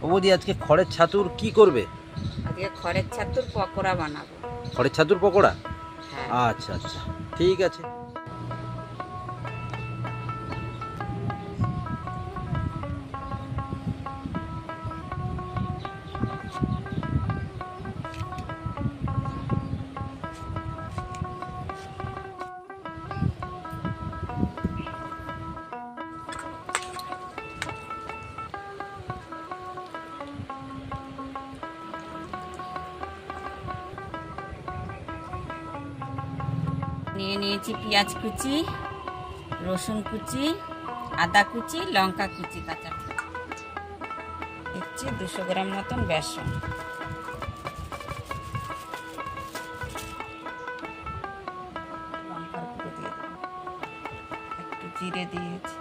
বৌদি আজকে খড়ের ছাতুর কি করবে? আজকে খড়ের ছাতুর পকোড়া বানাবো। খড়ের ছাতুর পকোড়া? হ্যাঁ। আচ্ছা আচ্ছা, ঠিক আছে। নিয়ে নিয়েছি পেঁয়াজ কুচি, রসুন কুচি, আদা কুচি, লঙ্কা কুচি, কাঁচা দিচ্ছি 200 গ্রাম মতন বেসন। লঙ্কার গুঁড়ো দিয়ে দেবো, একটু জিরে দিয়েছি।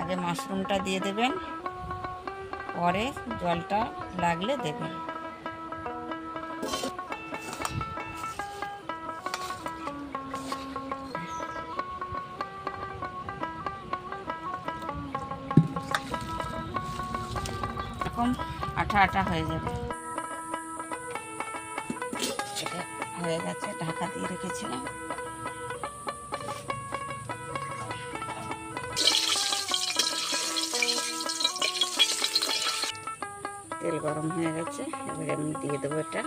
আগে মাশরুমটা দিয়ে দেবেন, পরে জলটা লাগলে দেবেন। এরকম আঠা আঠা হয়ে যাবে। এটা হয়ে গেছে, ঢাকা দিয়ে রেখেছিলাম। তেল গরম হয়ে গেছে, এবারে আমি দিয়ে দেবো এটা।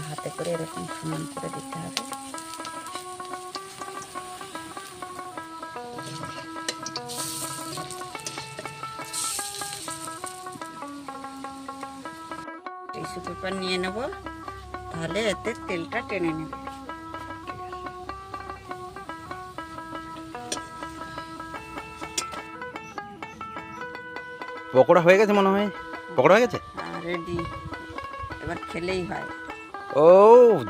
হাতে করে এরকম সমান করে দিতে হবে। টিস্যু পেপার নিয়ে নেব, তাহলে এতে তেলটা টেনে নেবে। পকোড়া হয়ে গেছে মনে হয়। পকোড়া হয়ে গেছে, রেডি, এবার খেলেই হয়। ও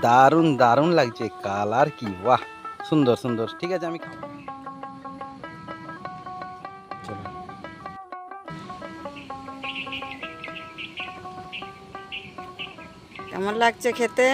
দারুণ দারুণ লাগছে, কালার কি বাহ, সুন্দর সুন্দর। ঠিক আছে, আমি খাবো। চলো। কেমন লাগছে খেতে?